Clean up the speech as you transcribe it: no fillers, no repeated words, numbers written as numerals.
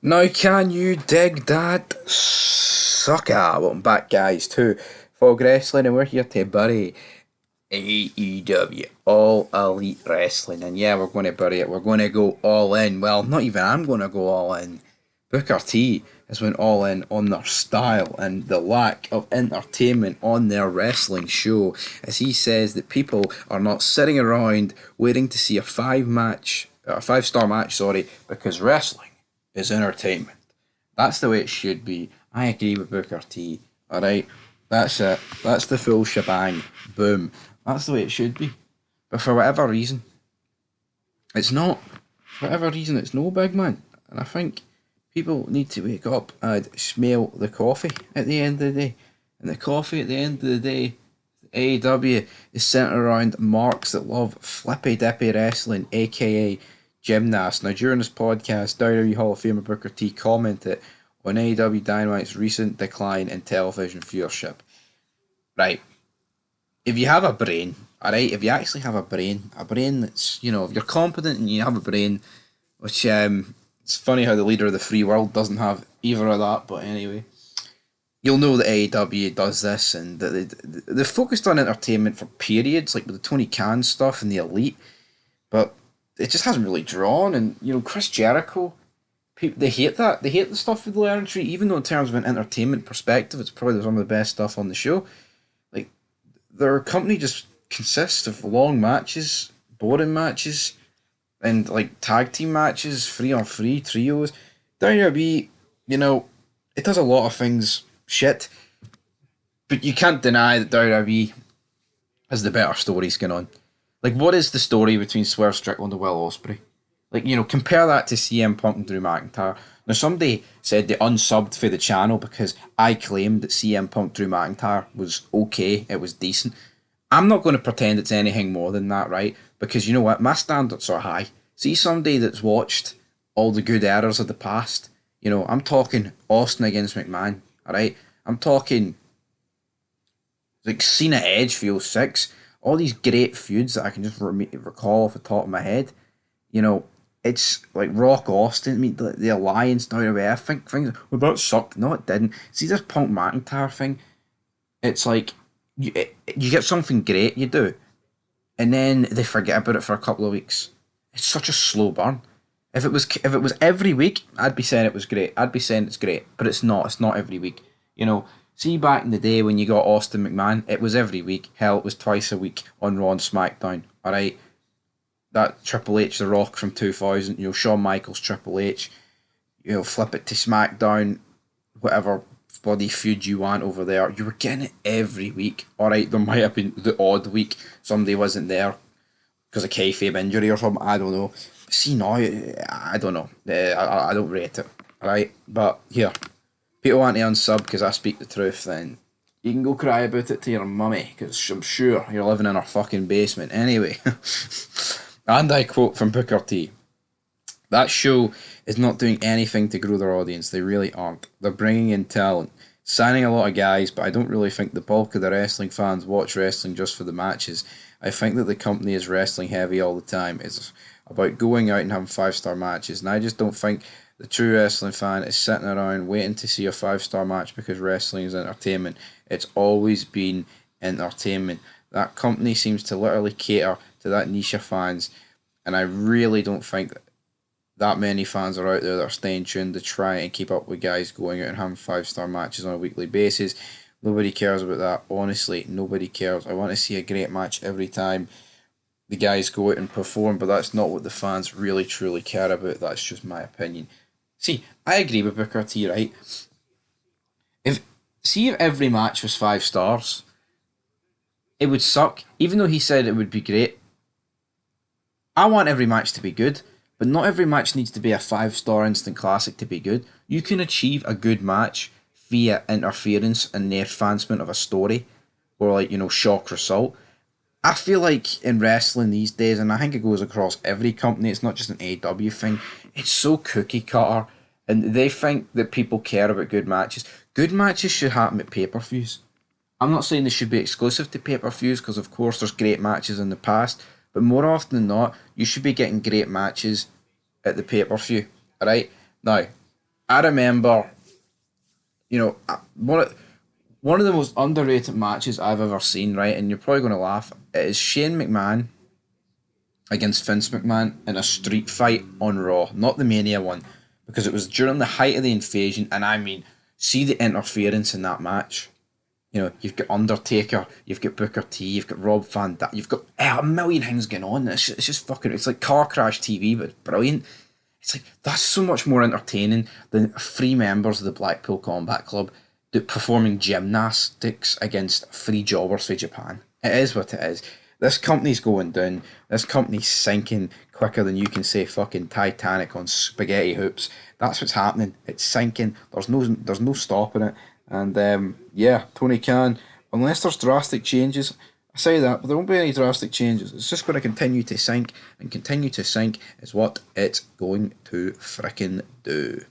Now, can you dig that sucker? Welcome back, guys, to Fog Wrestling, and we're here to bury AEW, All Elite Wrestling. And yeah, we're going to bury it. We're going to go all in. Well, not even I'm going to go all in. Booker T has went all in on their style and the lack of entertainment on their wrestling show, as he says that people are not sitting around waiting to see a 5-star match, because wrestling is entertainment. That's the way it should be. I agree with Booker T. Alright, that's it. That's the full shebang. Boom. That's the way it should be. But for whatever reason, it's not. For whatever reason, it's no, big man. And I think people need to wake up and smell the coffee at the end of the day. And the coffee at the end of the day, AEW, is centered around marks that love flippy dippy wrestling, aka gymnasts. Now, during this podcast, WWE Hall of Famer Booker T commented on AEW Dynamite's recent decline in television viewership. Right, if you have a brain, alright, if you actually have a brain that's, if you're competent and you have a brain, which, it's funny how the leader of the free world doesn't have either of that, but anyway, you'll know that AEW does this, and they focused on entertainment for periods, like with the Tony Khan stuff and the Elite, but it just hasn't really drawn. And Chris Jericho, people, they hate that. They hate the stuff with the Iron Tree, even though in terms of an entertainment perspective, it's probably some of the best stuff on the show. Like, their company just consists of long matches, boring matches, and like tag team matches, 3-on-3 trios. WWE, it does a lot of things shit, but you can't deny that WWE has the better stories going on. Like, what is the story between Swerve Strickland and Will Ospreay? Like, compare that to CM Punk and Drew McIntyre. Now, somebody said they unsubbed for the channel because I claimed that CM Punk Drew McIntyre was okay, it was decent. I'm not going to pretend it's anything more than that, right? Because you know what? My standards are high. See somebody that's watched all the good eras of the past. I'm talking Austin against McMahon, alright? I'm talking like Cena Edge for 06. All these great feuds that I can just recall off the top of my head. It's like Rock Austin, I mean, the Alliance now away. I think things, well, that sucked. No, it didn't. See this Punk McIntyre thing? It's like, you get something great, you do, and then they forget about it for a couple of weeks. It's such a slow burn. If it was every week, I'd be saying it was great. I'd be saying it's great, but it's not. It's not every week. See, back in the day when you got Austin McMahon, it was every week. Hell, it was twice a week on Raw and SmackDown. All right, that Triple H, The Rock from 2000. Shawn Michaels, Triple H. Flip it to SmackDown, whatever bloody feud you want over there. You were getting it every week. All right, there might have been the odd week somebody wasn't there because of kayfabe injury or something. I don't know. See now, I don't know. I don't rate it. All right, but here, people want to unsub because I speak the truth. Then you can go cry about it to your mummy, because I'm sure you're living in her fucking basement anyway. And I quote from Booker T: "That show is not doing anything to grow their audience. They really aren't. They're bringing in talent, signing a lot of guys, but I don't really think the bulk of the wrestling fans watch wrestling just for the matches. I think that the company is wrestling heavy all the time. It's about going out and having 5-star matches, and I just don't think the true wrestling fan is sitting around waiting to see a 5-star match because wrestling is entertainment. It's always been entertainment. That company seems to literally cater to that niche of fans, and I really don't think that many fans are out there that are staying tuned to try and keep up with guys going out and having 5-star matches on a weekly basis. Nobody cares about that. Honestly, nobody cares. I want to see a great match every time the guys go out and perform, but that's not what the fans really truly care about. That's just my opinion." See, I agree with Booker T, right? If every match was 5 stars, it would suck. Even though he said it would be great, I want every match to be good, but not every match needs to be a 5-star instant classic to be good. You can achieve a good match via interference and the advancement of a story, or shock result. I feel like in wrestling these days, and I think it goes across every company, it's not just an AEW thing, it's so cookie cutter, and they think that people care about good matches. Good matches should happen at pay-per-views. I'm not saying they should be exclusive to pay-per-views, because of course there's great matches in the past, but more often than not, you should be getting great matches at the pay-per-view. Alright? Now, I remember, one of the most underrated matches I've ever seen, right? And you're probably going to laugh. It is Shane McMahon against Vince McMahon in a street fight on Raw, not the Mania one, because it was during the height of the invasion. And I mean, see the interference in that match. You've got Undertaker, you've got Booker T, you've got Rob Van Dam, you've got a million things going on. It's just fucking, it's like car crash TV, but it's brilliant. It's like, that's so much more entertaining than three members of the Blackpool Combat Club performing gymnastics against three jobbers for Japan. It is what it is. This company's going down. This company's sinking quicker than you can say fucking Titanic on spaghetti hoops. That's what's happening. It's sinking. There's no stopping it. And yeah, Tony Khan, unless there's drastic changes, I say that, but there won't be any drastic changes. It's just going to continue to sink, and continue to sink is what it's going to frickin' do.